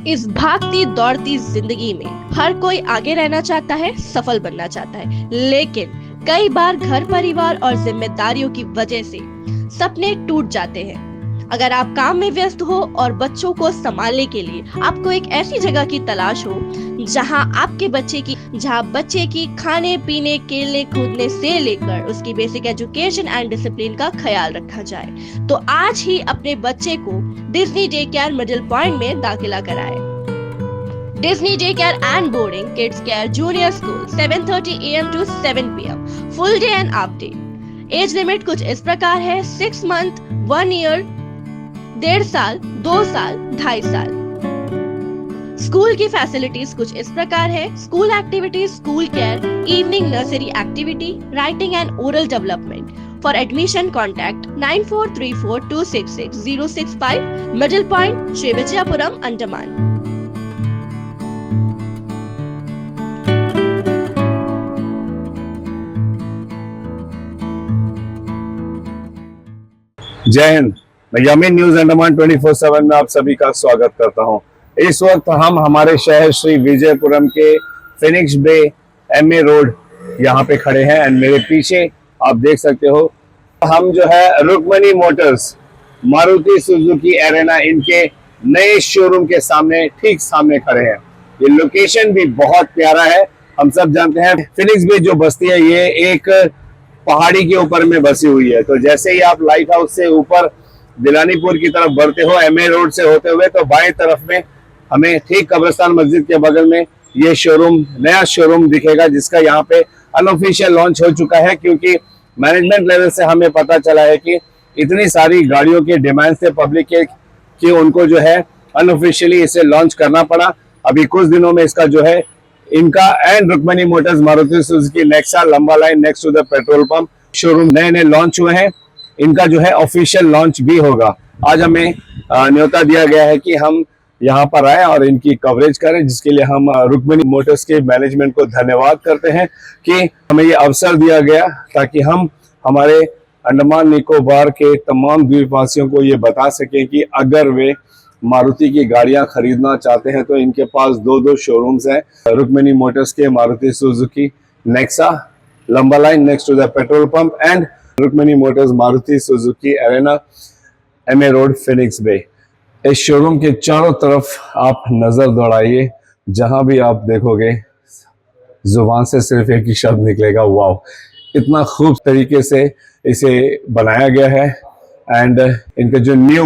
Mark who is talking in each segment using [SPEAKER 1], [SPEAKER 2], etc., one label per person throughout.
[SPEAKER 1] इस भागती दौड़ती जिंदगी में हर कोई आगे रहना चाहता है, सफल बनना चाहता है, लेकिन कई बार घर परिवार और जिम्मेदारियों की वजह से सपने टूट जाते हैं। अगर आप काम में व्यस्त हो और बच्चों को संभालने के लिए आपको एक ऐसी जगह की तलाश हो जहां बच्चे की खाने पीने खेलने कूदने से लेकर उसकी बेसिक एजुकेशन एंड डिसिप्लिन का ख्याल रखा जाए, तो आज ही अपने बच्चे को Disney day care middle point में दाखिला कराएं। Disney day care and boarding kids care junior school 7:30 AM to 7 PM, full day and half day. Age limit कुछ इस प्रकार है: 6 मंथ, 1 ईयर, 1.5 साल, 2 साल, 2.5 साल। स्कूल की फैसिलिटीज कुछ इस प्रकार है: school activities, school care, evening nursery activity, writing and oral development. For admission contact 9434266065, middle point, Sri Vijaya Puram, Andaman.
[SPEAKER 2] जय हिंद। मैं यमीन न्यूज अंडमान 24/7 में आप सभी का स्वागत करता हूं। इस वक्त हम हमारे शहर श्री विजयपुरम के फिनिक्स बे MA रोड यहाँ पे खड़े हैं एंड मेरे पीछे आप देख सकते हो हम जो है Rukmani motors Maruti Suzuki arena इनके नए शोरूम के सामने ठीक सामने खड़े हैं। ये लोकेशन भी बहुत प्यारा है। हम सब जानते हैं फिनिक्स बे जो बस्ती है ये एक पहाड़ी के ऊपर में बसी हुई है। तो जैसे ही आप लाइट हाउस से ऊपर दिलानीपुर की तरफ बढ़ते हो MA रोड से होते हुए, तो बाएं तरफ में हमें ठीक कब्रिस्तान मस्जिद के बगल में ये शोरूम, नया शोरूम दिखेगा, जिसका यहाँ पे अनऑफिशियल लॉन्च हो चुका है। क्योंकि मैनेजमेंट लेवल से हमें पता चला है कि इतनी सारी गाड़ियों के डिमांड से पब्लिक के कि उनको जो है अनऑफिशियली इसे लॉन्च करना पड़ा। अभी कुछ दिनों में इसका जो है इनका and Rukmani motors Maruti Suzuki Nexa लंबा line next to the petrol pump showroom नए लॉन्च हुए हैं। इनका जो है ऑफिशियल लॉन्च भी होगा। आज हमें न्योता दिया गया है कि हम यहाँ पर आए और इनकी कवरेज करें, जिसके लिए हम रुक्मणी मोटर्स के मैनेजमेंट को धन्यवाद करते हैं कि हमें ये अवसर दिया गया ताकि हम हमारे अंडमान निकोबार के तमाम द्वीपवासियों को ये बता सकें कि अगर वे मारुति की गाड़ियां खरीदना चाहते हैं तो इनके पास दो शोरूम्स हैं। रुक्मणी मोटर्स के मारुति सुजुकी नेक्सा लंबा line next to the petrol pump and Rukmani motors Maruti Suzuki Arena MA road Phoenix Bay. इस शोरूम के चारों तरफ आप नजर दौड़ाइए, जहां भी आप देखोगे जुबान से सिर्फ एक ही शब्द निकलेगा, वाव। इतना खूब तरीके से इसे बनाया गया है एंड इनका जो न्यू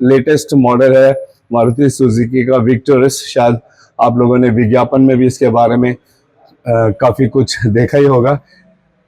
[SPEAKER 2] लेटेस्ट मॉडल है मारुति सुजुकी का विक्टोरिस, शायद आप लोगों ने विज्ञापन में भी इसके बारे में काफी कुछ देखा ही होगा।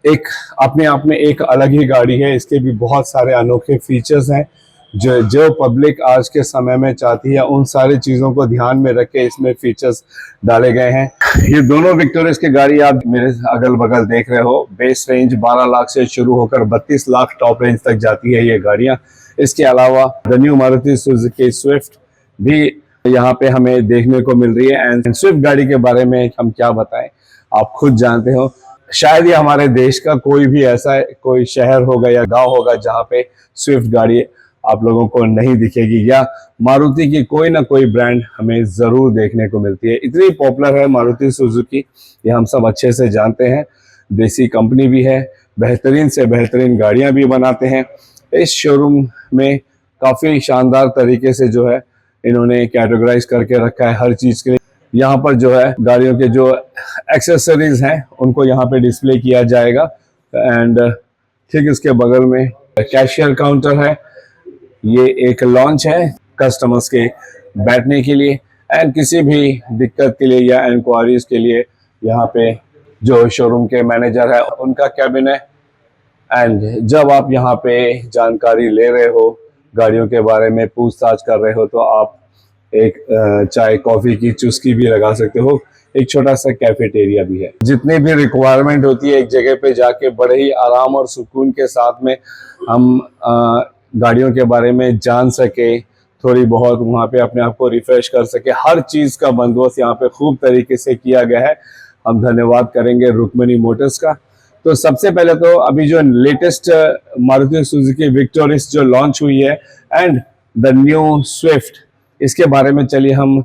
[SPEAKER 2] एक अपने आप में एक अलग ही गाड़ी है। इसके भी बहुत सारे अनोखे फीचर्स हैं जो पब्लिक आज के समय में चाहती है। उन सारी चीजों को ध्यान में रख के इसमें फीचर्स डाले गए हैं। ये दोनों विक्टोरियस की गाड़ी आप मेरे अगल बगल देख रहे हो। बेस रेंज 12 लाख से शुरू होकर 32 लाख टॉप रेंज तक जाती है ये गाड़ियां। इसके अलावा the new Maruti Suzuki Swift भी यहाँ पे हमें देखने को मिल रही है। एंड स्विफ्ट गाड़ी के बारे में हम क्या बताएं, आप खुद जानते हो। शायद ये हमारे देश का कोई भी ऐसा कोई शहर होगा या गांव होगा जहाँ पे स्विफ्ट गाड़ी आप लोगों को नहीं दिखेगी, या मारुति की कोई ना कोई ब्रांड हमें जरूर देखने को मिलती है। इतनी पॉपुलर है मारुति सुजुकी, ये हम सब अच्छे से जानते हैं। देसी कंपनी भी है, बेहतरीन से बेहतरीन गाड़ियां भी बनाते हैं। इस शोरूम में काफी शानदार तरीके से जो है इन्होंने कैटेगराइज करके रखा है हर चीज के लिए। यहाँ पर जो है गाड़ियों के जो एक्सेसरीज हैं उनको यहाँ पे डिस्प्ले किया जाएगा एंड ठीक इसके बगल में कैशियर काउंटर है। ये एक लॉन्च है कस्टमर्स के बैठने के लिए एंड किसी भी दिक्कत के लिए या इंक्वायरीज के लिए यहाँ पे जो शोरूम के मैनेजर है उनका कैबिन है। एंड जब आप यहाँ पे जानकारी ले रहे हो, गाड़ियों के बारे में पूछताछ कर रहे हो, तो आप एक चाय कॉफी की चुस्की भी लगा सकते हो। एक छोटा सा कैफेटेरिया भी है। जितनी भी रिक्वायरमेंट होती है एक जगह पे जाके बड़े ही आराम और सुकून के साथ में हम गाड़ियों के बारे में जान सके, थोड़ी बहुत वहाँ पे अपने आप को रिफ्रेश कर सके, हर चीज का बंदोबस्त यहाँ पे खूब तरीके से किया गया है। हम धन्यवाद करेंगे रुक्मणी मोटर्स का। तो सबसे पहले तो अभी जो लेटेस्ट मारुति सुजुकी विक्टोरिस जो लॉन्च हुई है एंड द न्यू स्विफ्ट, इसके बारे में चलिए हम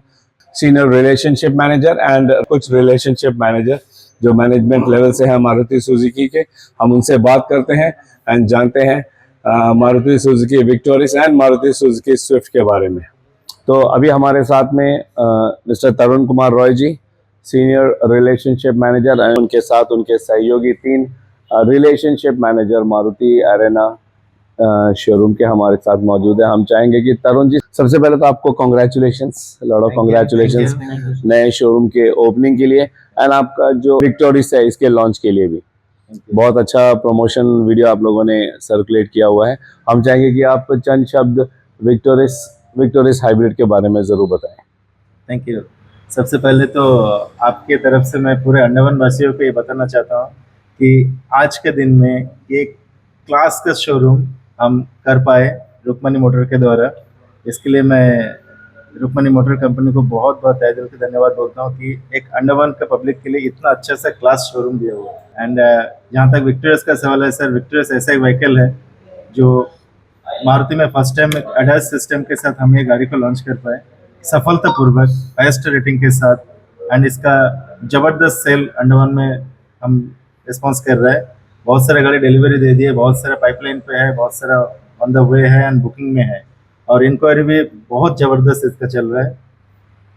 [SPEAKER 2] सीनियर रिलेशनशिप मैनेजर एंड कुछ रिलेशनशिप मैनेजर जो मैनेजमेंट लेवल से हैं मारुति सुजुकी के। हम उनसे बात करते हैं एंड जानते हैं Maruti Suzuki Victoris and Maruti Suzuki Swift के बारे में। तो अभी हमारे साथ में mister Tarun Kumar Roy ji, senior relationship manager, and उनके साथ उनके सहयोगी 3 relationship manager Maruti arena showroom के हमारे साथ मौजूद है। हम चाहेंगे कि तरुण जी, सबसे पहले तो आपको कॉन्ग्रेचुलेशंस, लॉट ऑफ कॉन्ग्रेचुलेशंस नए शोरूम के ओपनिंग के लिए एंड आपका जो विक्टोरियस है इसके लॉन्च के लिए भी। बहुत अच्छा प्रमोशन वीडियो आप लोगों ने सर्कुलेट किया हुआ है। हम चाहेंगे कि आप चंद शब्द विक्टोरियस हाइब्रिड के बारे में जरूर बताएं।
[SPEAKER 3] Thank you. सबसे पहले तो आपके तरफ से मैं पूरे अंडमान वासियों को ये बताना चाहता हूँ कि आज के दिन में एक क्लास का शोरूम हम कर पाए रुक्मणी मोटर के द्वारा। इसके लिए मैं रुक्मणी मोटर कंपनी को बहुत बहुत तहे दिल से धन्यवाद बोलता हूँ कि एक अंडमान का पब्लिक के लिए इतना अच्छा सा क्लास शोरूम दिया हुआ है। एंड जहाँ तक विक्टोरियस का सवाल है सर, विक्टोरियस ऐसा एक व्हीकल है जो मारुति में फर्स्ट टाइम एक ADAS सिस्टम के साथ हम ये गाड़ी को लॉन्च कर पाए सफलतापूर्वक, हाईएस्ट रेटिंग के साथ। एंड इसका जबरदस्त सेल अंडमान में हम रिस्पॉन्स कर रहे हैं। बहुत सारे गाड़ी डिलीवरी दे दिए, बहुत सारा पाइपलाइन पे है, बहुत सारा ऑन द वे है एंड बुकिंग में है, और इंक्वायरी भी बहुत जबरदस्त इसका चल रहा है।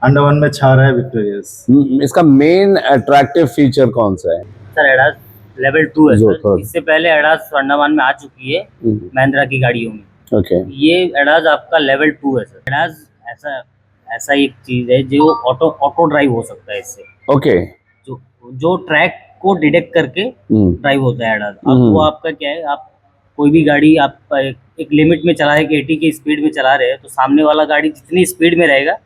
[SPEAKER 3] अंडमान में छा रहा है विक्टोरियस।
[SPEAKER 2] इसका मेन अट्रैक्टिव फीचर कौन सा है?
[SPEAKER 4] सर एडास लेवल 2 है
[SPEAKER 2] जो
[SPEAKER 4] सर। इससे पहले एडास अंडमान में आ चुकी है महिंद्रा की गाड़ियों में।
[SPEAKER 2] ओके,
[SPEAKER 4] ये एडास आपका लेवल 2 है सर। एडास ऐसा एक चीज है जो ऑटो ड्राइव हो सकता है इससे।
[SPEAKER 2] ओके,
[SPEAKER 4] जो ट्रैक को डिटेक्ट करके ड्राइव होता है एडास। अब वो आपका क्या है, आप कोई भी गाड़ी आप एक लिमिट में चला रहे हैं कि 80 की स्पीड में चला रहे हैं, तो सामने वाला गाड़ी जितनी स्पीड में रहेगा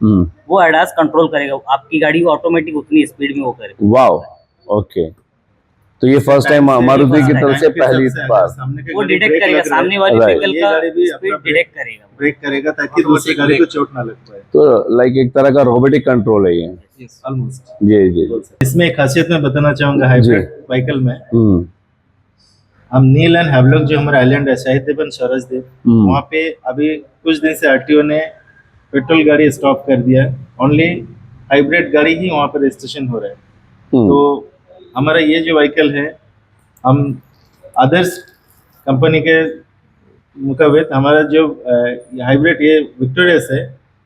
[SPEAKER 4] वो एडास कंट्रोल करेगा, आपकी गाड़ी ऑटोमेटिक उतनी स्पीड में वो करेगा।
[SPEAKER 2] Wow, okay. तो ये फर्स्ट टाइम मारुति की तरफ से पहली बार
[SPEAKER 4] वो डिटेक्ट करेगा, सामने वाली व्हीकल का स्पीड डिटेक्ट करेगा,
[SPEAKER 3] ब्रेक करेगा ताकि दूसरी गाड़ी को चोट ना लग पाए।
[SPEAKER 2] तो लाइक एक तरह का रोबोटिक कंट्रोल है ये।
[SPEAKER 3] ऑलमोस्ट।
[SPEAKER 2] जी जी।
[SPEAKER 3] इसमें एक खासियत मैं बताना चाहूंगा हाइब्रिड व्हीकल में। हम नील एंड हैवलॉक जो हमारा आइलैंड है, शाहिद सरसदेव, वहाँ पे अभी कुछ दिन से आरटीओ ने पेट्रोल गाड़ी स्टॉप कर दिया है। ओनली हाइब्रिड गाड़ी ही वहाँ पर रजिस्ट्रेशन हो रहा है। तो हमारा ये जो व्हीकल है, हम अदर्स कंपनी के मुकाबले हमारा जो हाइब्रिड ये विक्टोरियस है,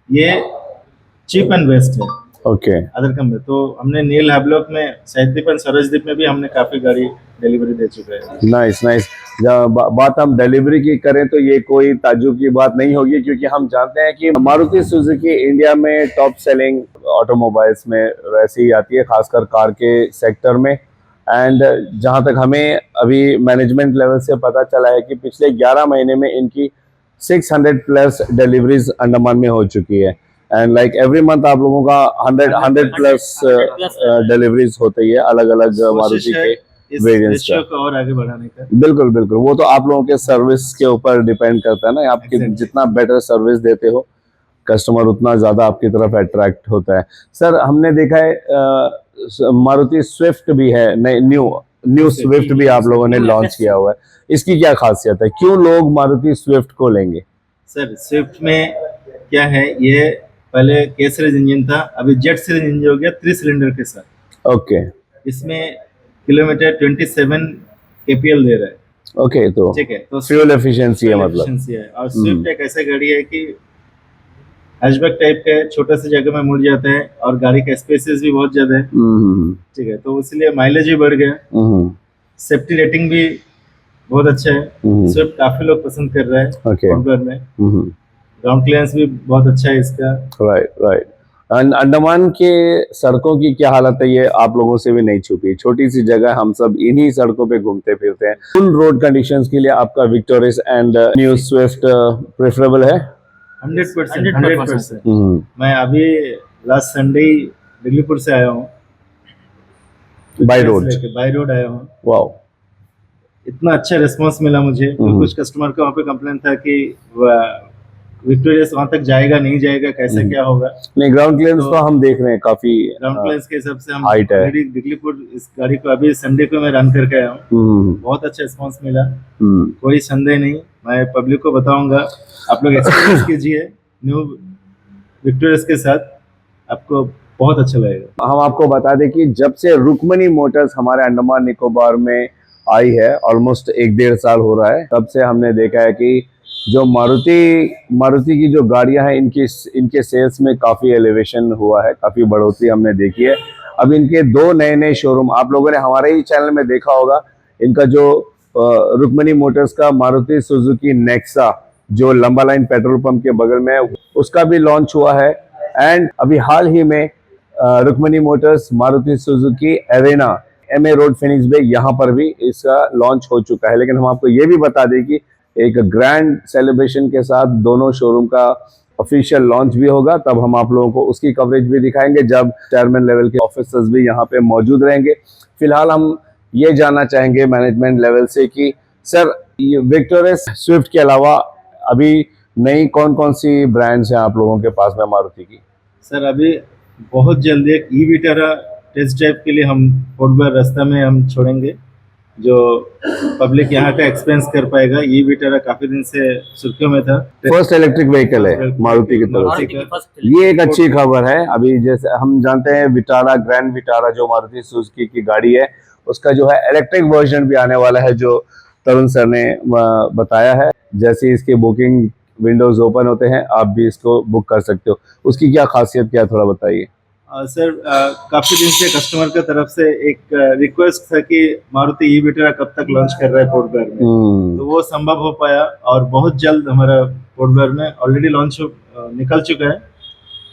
[SPEAKER 3] ये चीप एंड बेस्ट है
[SPEAKER 2] ओके।
[SPEAKER 3] Other company. तो हमने नील हैवलॉक में, शाहिदीप एंड सरसदीप में भी हमने काफी गाड़ी डिलीवरी दे चुके हैं।
[SPEAKER 2] Nice nice. जब बात हम डिलीवरी की करें तो ये कोई ताज्जुब की बात नहीं होगी, क्योंकि हम जानते हैं कि मारुति सुजुकी इंडिया में टॉप सेलिंग ऑटोमोबाइल्स में वैसे ही आती है, खासकर कार के सेक्टर में। एंड जहां तक हमें अभी मैनेजमेंट लेवल से पता चला है कि पिछले 11 महीने में इनकी 600 प्लस डिलीवरीज अंडमान में हो चुकी है। एंड लाइक एवरी मंथ आप लोगों का 100 प्लस डिलीवरीज होती है अलग अलग मारुति के वेरिएंट्स
[SPEAKER 3] का और आगे बढ़ाने का।
[SPEAKER 2] बिल्कुल बिल्कुल, वो तो आप लोगों के सर्विस के ऊपर डिपेंड करता है ना। आपकी जितना बेटर सर्विस देते हो कस्टमर उतना ज्यादा आपकी तरफ अट्रैक्ट होता है। सर, हमने देखा है मारुति स्विफ्ट भी है, न्यू स्विफ्ट भी आप लोगों ने लॉन्च किया हुआ है। इसकी क्या खासियत है, क्यों लोग मारुति स्विफ्ट को लेंगे?
[SPEAKER 3] सर, स्विफ्ट में क्या है, ये पहले के सीरीज इंजन था, अभी जेट सीरीज इंजन हो गया 3 सिलेंडर के साथ।
[SPEAKER 2] ओके।
[SPEAKER 3] इसमें किलोमीटर 27 kpl दे रहा है।
[SPEAKER 2] ओके, तो
[SPEAKER 3] ठीक है, तो
[SPEAKER 2] फ्यूल एफिशिएंसी है मतलब।
[SPEAKER 3] है। और स्विफ्ट एक ऐसा गाड़ी है कि हैचबैक टाइप का है, छोटा सा जगह में मुड़ जाता है और गाड़ी का स्पेसेस भी बहुत ज्यादा है। ठीक है, तो इसलिए माइलेज भी बढ़ गया, सेफ्टी रेटिंग भी बहुत अच्छा है। स्विफ्ट काफी लोग पसंद कर रहे हैं पॉपुलर में। ग्राउंड क्लियरेंस भी बहुत अच्छा है इसका।
[SPEAKER 2] Right right. अंडमान के सड़कों की क्या हालत है, ये आप लोगों से भी नहीं छुपी। छोटी सी जगह, हम सब इन्हीं सड़कों पे घूमते फिरते हैं। फुल रोड कंडीशंस के लिए आपका victorious and new Swift preferable है?
[SPEAKER 3] 100%। मैं अभी लास्ट संडे दिल्लीपुर से आया हूँ, बाय रोड आया हूँ।
[SPEAKER 2] वाओ,
[SPEAKER 3] इतना अच्छा रिस्पांस मिला मुझे। कुछ कस्टमर का वहाँ पे कंप्लेन था कि विक्टोरियस वहाँ तक जाएगा नहीं जाएगा, कैसे क्या होगा।
[SPEAKER 2] नहीं, ग्राउंड क्लियरेंस तो हम देख रहे हैं काफी
[SPEAKER 3] ग्राउंड क्लियरेंस के हिसाब से हम
[SPEAKER 2] हाइट है।
[SPEAKER 3] दिल्लीपुर इस गाड़ी को अभी संडे को मैं रन करके आया हूँ। बहुत अच्छा रिस्पांस मिला, कोई संदेह नहीं। मैं पब्लिक को बताऊंगा, आप लोग एक्सपीरियंस कीजिए न्यू विक्टोरियस के साथ। आपको बहुत अच्छा लगेगा।
[SPEAKER 2] हम आपको बता दें कि जब से रुक्मणी मोटर्स हमारे अंडमान निकोबार में आई है, ऑलमोस्ट 1-1.5 साल हो रहा है, तब से हमने देखा है कि जो मारुति की जो गाड़ियां हैं इनके सेल्स में काफ़ी एलिवेशन हुआ है, काफ़ी बढ़ोतरी हमने देखी है। अब इनके 2 नए शोरूम आप लोगों ने हमारे ही चैनल में देखा होगा। इनका जो रुक्मणी मोटर्स का मारुति सुजुकी नेक्सा जो लंबा लाइन पेट्रोल पंप के बगल में है, उसका भी लॉन्च हुआ है। एंड अभी हाल ही में Rukmani motors Maruti Suzuki Arena MA road Phoenix Bay यहाँ पर भी इसका लॉन्च हो चुका है। लेकिन हम आपको ये भी बता दें कि एक ग्रैंड सेलिब्रेशन के साथ दोनों शोरूम का ऑफिशियल लॉन्च भी होगा, तब हम आप लोगों को उसकी कवरेज भी दिखाएंगे जब चेयरमैन लेवल के ऑफिसर्स भी यहाँ पे मौजूद रहेंगे। फिलहाल हम ये जानना चाहेंगे मैनेजमेंट लेवल से कि सर, ये विक्टोरियस स्विफ्ट के अलावा अभी नई कौन कौन सी ब्रांड्स हैं आप लोगों के पास में मारुति की?
[SPEAKER 3] सर अभी बहुत जल्दी एक ई विटारा टेस्ट ड्राइव के लिए हम फोर्टवेयर रास्ता में हम छोड़ेंगे, जो पब्लिक यहाँ का एक्सपीरियंस कर पाएगा। ई विटारा काफी दिन से सुर्खियों में था।
[SPEAKER 2] फर्स्ट इलेक्ट्रिक व्हीकल है मारुति की तरफ से,
[SPEAKER 4] मारुति की फर्स्ट
[SPEAKER 2] ये एक अच्छी खबर है। अभी जैसे हम जानते हैं विटारा, ग्रैंड विटारा जो मारुति सुजुकी की गाड़ी है, उसका जो है इलेक्ट्रिक वर्जन भी आने वाला है, जो तरुण सर ने बताया है। जैसे इसके बुकिंग विंडोज ओपन होते हैं, आप भी इसको बुक कर सकते हो। उसकी क्या खासियत क्या है, थोड़ा बताइए।
[SPEAKER 3] सर काफी दिन से कस्टमर की तरफ से एक रिक्वेस्ट था कि मारुति ई विटारा कब तक लॉन्च कर रहा है फोर्टवेयर में, तो वो संभव हो पाया और बहुत जल्द हमारा फोर्टवेयर में ऑलरेडी लॉन्च निकल चुका है।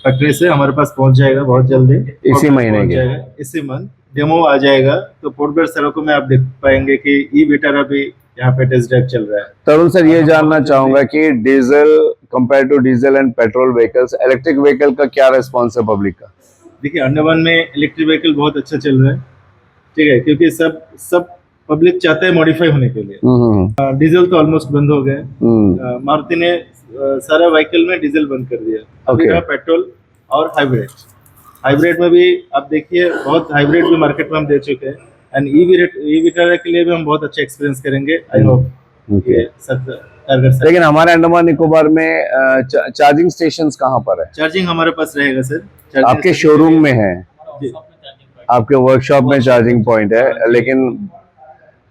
[SPEAKER 3] फैक्ट्री से हमारे पास पहुंच जाएगा बहुत जल्दी,
[SPEAKER 2] इसी महीने के,
[SPEAKER 3] इसी मंथ डेमो आ जाएगा। तो फोर्टवेयर सड़कों में आप देख पाएंगे कि ई विटारा भी यहाँ पे टेस्ट ड्राइव चल रहा है।
[SPEAKER 2] तरुण सर, ये जानना चाहूंगा कि diesel compare to diesel and petrol vehicles, electric vehicle का क्या रिस्पॉन्स है पब्लिक का?
[SPEAKER 3] देखिए अंडमान में इलेक्ट्रिक व्हीकल बहुत अच्छा चल रहा है, ठीक है, क्योंकि सब पब्लिक चाहते हैं मॉडिफाई होने के लिए। डीजल तो ऑलमोस्ट बंद हो गए। मारुति ने सारा व्हीकल में डीजल बंद कर दिया। अभी रहा पेट्रोल और हाइब्रिड में भी आप देखिए, बहुत हाइब्रिड भी मार्केट में हम दे चुके हैं। एंड ई विटारा के लिए भी हम बहुत अच्छा एक्सपीरियंस करेंगे। आई होप ये सब कारगर।
[SPEAKER 2] लेकिन हमारे अंडमान निकोबार में चार्जिंग स्टेशंस कहाँ पर है?
[SPEAKER 3] चार्जिंग हमारे पास रहेगा सर,
[SPEAKER 2] आपके शोरूम में है, आपके वर्कशॉप में चार्जिंग पॉइंट है। लेकिन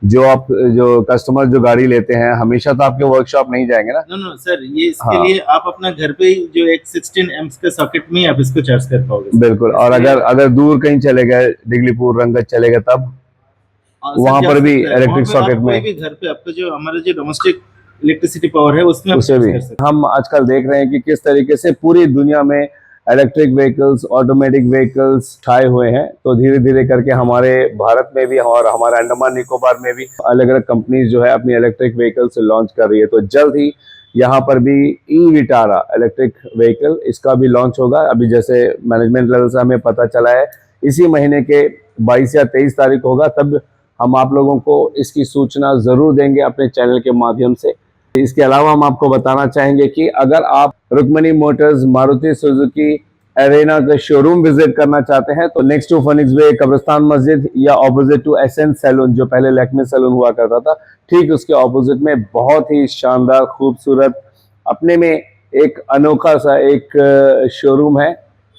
[SPEAKER 2] जो कस्टमर जो गाड़ी लेते हैं हमेशा तो आपके वर्कशॉप नहीं जाएंगे ना?
[SPEAKER 3] नो सर, ये इसके लिए आप अपना घर पे ही जो एक 16 एम्प्स का सॉकेट में आप इसको चार्ज कर पाओगे।
[SPEAKER 2] बिल्कुल। और अगर दूर कहीं चले गए, डिगलीपुर, रंगत चले गए, तब वहां पर भी इलेक्ट्रिक सॉकेट में
[SPEAKER 3] भी घर पे आपका जो हमारा जो डोमेस्टिक इलेक्ट्रिसिटी पावर है उसमें
[SPEAKER 2] उसे भी हम आजकल देख रहे हैं कि किस तरीके से पूरी दुनिया में इलेक्ट्रिक व्हीकल्स, ऑटोमेटिक व्हीकल्स छाए हुए हैं। तो धीरे धीरे करके हमारे भारत में भी और हमारे अंडमान निकोबार में भी अलग अलग कंपनीज जो है अपनी इलेक्ट्रिक व्हीकल्स लॉन्च कर रही है। तो जल्द ही यहाँ पर भी ई विटारा इलेक्ट्रिक व्हीकल इसका भी लॉन्च होगा। अभी जैसे मैनेजमेंट लेवल से हमें पता चला है इसी महीने के 22 या 23 तारीख होगा, तब हम आप लोगों को इसकी सूचना जरूर देंगे अपने चैनल के माध्यम से। इसके अलावा हम आपको बताना चाहेंगे कि अगर आप Rukmani motors Maruti Suzuki arena का शोरूम विजिट करना चाहते हैं तो नेक्स्ट टू फिनिक्स बे कब्रिस्तान मस्जिद या ऑपोजिट टू एसेंस सैलून, जो पहले लैक्मे सैलून हुआ करता था, ठीक उसके ऑपोजिट में बहुत ही शानदार, खूबसूरत, अपने में एक अनोखा सा एक शोरूम है।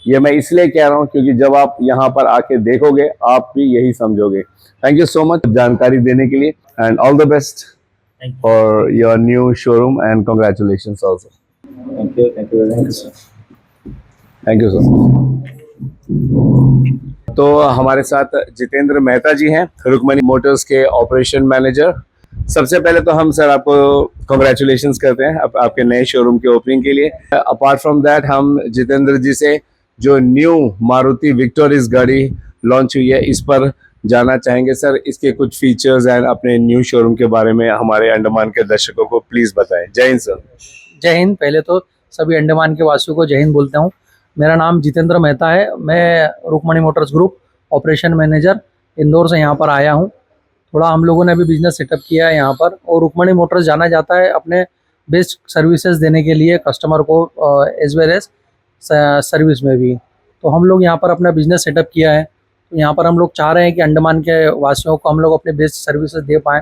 [SPEAKER 2] ये मैं इसलिए कह रहा हूँ क्योंकि जब आप यहाँ पर आके देखोगे आप भी यही समझोगे। थैंक यू सो मच जानकारी देने के लिए and all the best for your new showroom and congratulations also.
[SPEAKER 3] Thank you very much sir.
[SPEAKER 2] Thank you sir. तो हमारे साथ जितेंद्र मेहता जी हैं, रुक्मणी मोटर्स के ऑपरेशन मैनेजर। सबसे पहले तो हम सर आपको कॉन्ग्रेचुलेशंस करते हैं आपके नए शोरूम के ओपनिंग के लिए। अपार्ट फ्रॉम दैट हम जितेंद्र जी से जो न्यू मारुति विक्टोरियस गाड़ी लॉन्च हुई है इस पर जानना चाहेंगे। सर, इसके कुछ फीचर्स एंड अपने न्यू शोरूम के बारे में हमारे अंडमान के दर्शकों को प्लीज बताएं। जय हिंद सर।
[SPEAKER 5] जय हिंद। पहले तो सभी अंडमान के वासियों को जय हिंद बोलता हूं। मेरा नाम जितेंद्र मेहता है। मैं Rukmani motors group operation manager Indore से यहाँ पर आया हूँ। थोड़ा हम लोगों ने अभी बिजनेस सेटअप किया है यहाँ पर, और रुक्मणी मोटर्स जाना जाता है अपने बेस्ट सर्विसेज देने के लिए कस्टमर को, एज वेल एज सर्विस में भी। तो हम लोग यहाँ पर अपना बिजनेस सेटअप किया है। तो यहाँ पर हम लोग चाह रहे हैं कि अंडमान के वासियों को हम लोग अपने बेस्ट सर्विसेज दे पाएँ।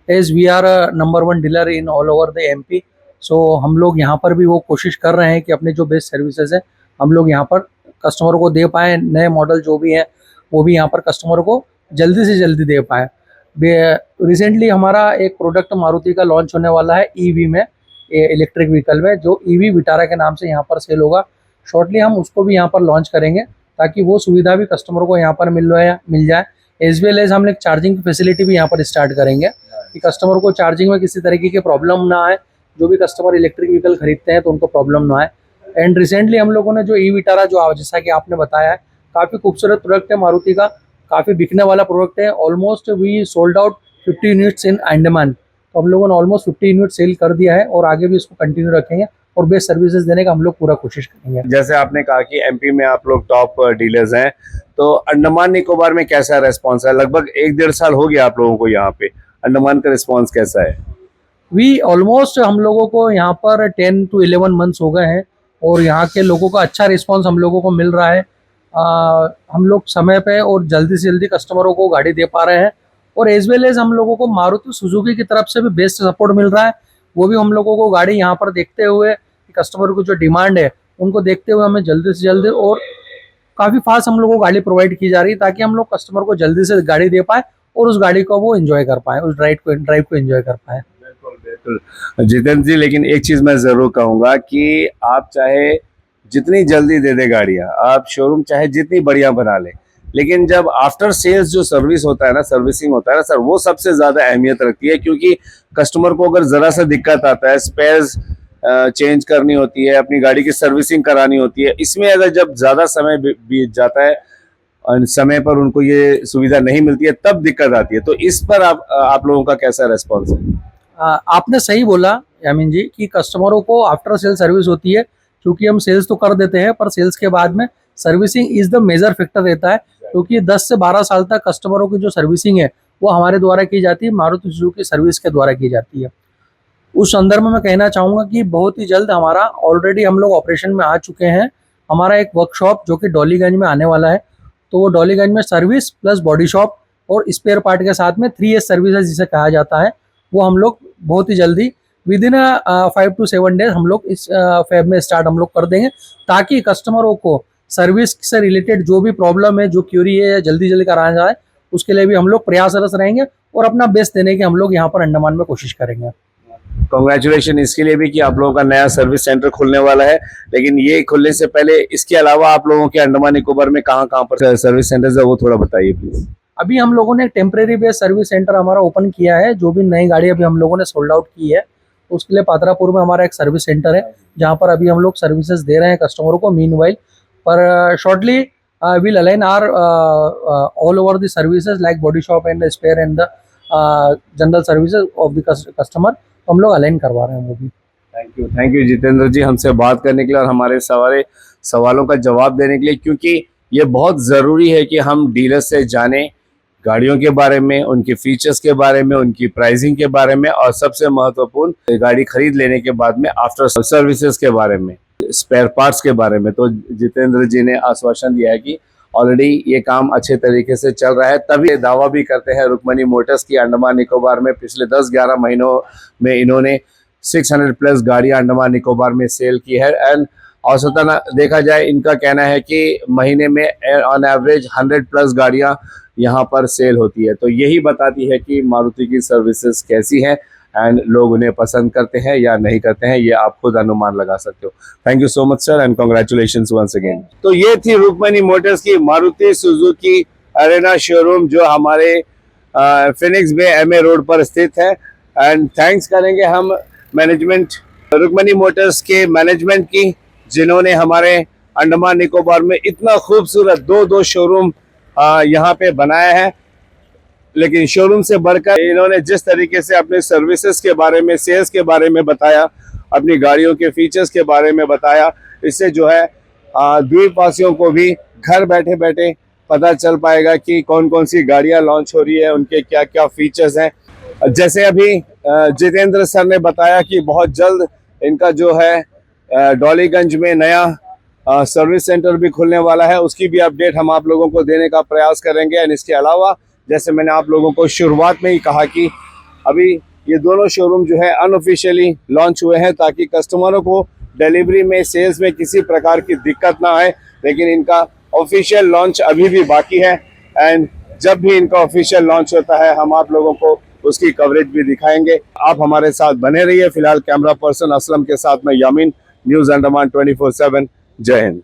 [SPEAKER 5] As we are number 1 dealer in all over the MP। So हम लोग यहाँ पर भी वो कोशिश कर रहे हैं कि अपने जो बेस्ट सर्विसेज है हम लोग यहाँ पर कस्टमर को दे पाएँ, नए मॉडल जो भी हैं वो भी यहाँ पर कस्टमर को जल्दी से जल्दी दे पाएँ। रिसेंटली हमारा एक प्रोडक्ट मारुति का लॉन्च होने वाला है ईवी में, इलेक्ट्रिक व्हीकल में, जो ईवी विटारा के नाम से यहाँ पर सेल होगा। शॉर्टली हम उसको भी यहाँ पर लॉन्च करेंगे ताकि वो सुविधा भी कस्टमर को यहाँ पर मिल जाए। एज वेल एज हम एक चार्जिंग की फैसिलिटी भी यहाँ पर स्टार्ट करेंगे कि कस्टमर को चार्जिंग में किसी तरीके की प्रॉब्लम ना आए। जो भी कस्टमर इलेक्ट्रिक व्हीकल खरीदते हैं तो उनको प्रॉब्लम ना आए। एंड रिसेंटली हम लोगों ने जो ई विटारा जो जैसा कि आपने बताया है, काफ़ी खूबसूरत प्रोडक्ट है मारुति का, काफ़ी बिकने वाला प्रोडक्ट है। Almost we sold out 50 units in Andaman. तो हम लोगों ने ऑलमोस्ट 50 यूनिट सेल कर दिया है और आगे भी इसको कंटिन्यू रखेंगे और बेस्ट सर्विसेज देने का हम लोग पूरा कोशिश करेंगे।
[SPEAKER 2] जैसे आपने कहा कि एमपी में आप लोग टॉप डीलर्स हैं, तो अंडमान निकोबार में कैसा रेस्पॉन्स है? लगभग 1-1.5 साल हो गया आप लोगों को यहाँ पे, अंडमान का रिस्पॉन्स कैसा है?
[SPEAKER 5] वी ऑलमोस्ट हम लोगों को यहाँ पर 10 to 11 मंथ्स हो गए हैं और यहाँ के लोगों का अच्छा रिस्पॉन्स हम लोगों को मिल रहा है। हम लोग समय पे और जल्दी से जल्दी कस्टमरों को गाड़ी दे पा रहे हैं और एज वेल एज हम लोगों को मारुति सुजुकी की तरफ से भी बेस्ट सपोर्ट मिल रहा है। वो भी हम लोगों को गाड़ी यहाँ पर देखते हुए, कस्टमर की जो डिमांड है उनको देखते हुए हमें जल्दी से जल्दी और काफ़ी फास्ट हम लोग को गाड़ी प्रोवाइड की जा रही है ताकि हम लोग कस्टमर को जल्दी से गाड़ी दे पाए और उस गाड़ी को वो एंजॉय कर पाए, उस ड्राइव को एंजॉय कर पाए।
[SPEAKER 2] बिल्कुल जितेंद्र जी, लेकिन एक चीज मैं जरूर कहूंगा कि आप चाहे जितनी जल्दी दे दे गाड़ियां, आप शोरूम चाहे जितनी बढ़िया बना ले, लेकिन जब आफ्टर सेल्स जो सर्विस होता है ना, सर्विसिंग होता है ना सर, वो सबसे ज्यादा अहमियत रखती है। क्योंकि कस्टमर को अगर जरा सा दिक्कत आता है, स्पेयर्स चेंज करनी होती है, अपनी गाड़ी की सर्विसिंग करानी होती है, इसमें अगर जब ज्यादा समय बीत जाता है और समय पर उनको ये सुविधा नहीं मिलती है, तब दिक्कत आती है। तो इस पर आप लोगों का कैसा रेस्पॉन्स है?
[SPEAKER 5] आपने सही बोला यामीन जी कि कस्टमरों को आफ्टर सेल सर्विस होती है, क्योंकि हम सेल्स तो कर देते हैं पर सेल्स के बाद में servicing is the major factor रहता है। क्योंकि 10 से 12 साल तक कस्टमरों की जो सर्विसिंग है वो हमारे द्वारा की जाती है, मारुति सुजुकी सर्विस के द्वारा की जाती है। उस संदर्भ में मैं कहना चाहूँगा कि बहुत ही जल्द हमारा ऑलरेडी हम लोग ऑपरेशन में आ चुके हैं हमारा एक वर्कशॉप जो कि डॉलीगंज में आने वाला है। तो वो डॉलीगंज में सर्विस प्लस बॉडी शॉप और स्पेयर पार्ट के साथ में 3S सर्विसेज जिसे कहा जाता है, वो हम लोग बहुत ही जल्दी विदिन 5 to 7 डेज हम लोग इस फेब में स्टार्ट हम लोग कर देंगे, ताकि कस्टमरों को सर्विस से रिलेटेड जो भी प्रॉब्लम है, जो क्यूरी है, जल्दी जल्दी कराया जाए, उसके लिए भी हम लोग प्रयासरत रहेंगे और अपना बेस्ट देने की हम लोग यहाँ पर अंडमान में कोशिश करेंगे।
[SPEAKER 2] कांग्रेचुलेशन इसके लिए भी कि आप लोगों का नया सर्विस सेंटर खुलने वाला है। लेकिन ये खुलने से पहले इसके अलावा आप लोगों के अंडमान निकोबार में कहाँ पर सर्विस सेंटर्स है, वो थोड़ा बताइए प्लीज।
[SPEAKER 5] अभी हम लोगों ने टेम्परेरी बेस्ड सर्विस सेंटर हमारा ओपन किया है। जो भी नई गाड़ी अभी हम लोगों ने सोल्ड आउट की है, तो उसके लिए पात्रापुर में हमारा एक सर्विस सेंटर है जहाँ पर अभी हम लोग सर्विसेज दे रहे हैं कस्टमरों को। मीनवाइल पर shortly will align our all over the services like body shop and spare and the general services of the customer, तो हम लोग अलाइन करवा रहे हैं वो भी।
[SPEAKER 2] थैंक यू जितेंद्र जी, हमसे बात करने के लिए और हमारे सारे सवालों का जवाब देने के लिए। क्योंकि ये बहुत ज़रूरी है कि हम डीलर से जानें गाड़ियों के बारे में, उनके फीचर्स के बारे में, उनकी प्राइसिंग के बारे में, और सबसे महत्वपूर्ण गाड़ी खरीद लेने के बाद में आफ्टर सर्विसेज के बारे में, स्पेयर पार्ट्स के बारे में। तो जितेंद्र जी ने आश्वासन दिया है कि ऑलरेडी ये काम अच्छे तरीके से चल रहा है। तभी दावा भी करते हैं रुक्मणी मोटर्स की अंडमान निकोबार में पिछले 10-11 महीनों में इन्होंने 600+ गाड़ियां अंडमान निकोबार में सेल की है। एंड औसतन देखा जाए, इनका कहना है कि महीने में ऑन एवरेज 100+ गाड़ियां यहाँ पर सेल होती है। तो यही बताती है कि मारुति की सर्विसेज कैसी हैं एंड लोग उन्हें पसंद करते हैं या नहीं करते हैं, ये आप खुद अनुमान लगा सकते हो। Thank you so much sir and congratulations once again. तो ये थी रुक्मणी मोटर्स की मारुति सुजुकी अरेना शोरूम जो हमारे फिनिक्स बे एमए रोड पर स्थित है। एंड थैंक्स करेंगे हम मैनेजमेंट, रुक्मणी मोटर्स के मैनेजमेंट की, जिन्होंने हमारे अंडमान निकोबार में इतना खूबसूरत दो शोरूम यहाँ पे बनाया है। लेकिन शोरूम से बढ़कर इन्होंने जिस तरीके से अपने सर्विसेज के बारे में, सेल्स के बारे में बताया, अपनी गाड़ियों के फीचर्स के बारे में बताया, इससे जो है द्वीपवासियों को भी घर बैठे बैठे पता चल पाएगा कि कौन कौन सी गाड़ियां लॉन्च हो रही है, उनके क्या क्या फीचर्स हैं। जैसे अभी जितेंद्र सर ने बताया कि बहुत जल्द इनका जो है डॉलीगंज में नया सर्विस सेंटर भी खुलने वाला है, उसकी भी अपडेट हम आप लोगों को देने का प्रयास करेंगे। एंड इसके अलावा जैसे मैंने आप लोगों को शुरुआत में ही कहा कि अभी ये दोनों शोरूम जो है अनऑफिशियली लॉन्च हुए हैं, ताकि कस्टमरों को डिलीवरी में, सेल्स में किसी प्रकार की दिक्कत ना आए। लेकिन इनका ऑफिशियल लॉन्च अभी भी बाकी है। एंड जब भी इनका ऑफिशियल लॉन्च होता है हम आप लोगों को उसकी कवरेज भी दिखाएंगे। आप हमारे साथ बने रहिए। फिलहाल कैमरा पर्सन असलम के साथ मैं यामीन, न्यूज अंडमान 24/7। जय हिंद।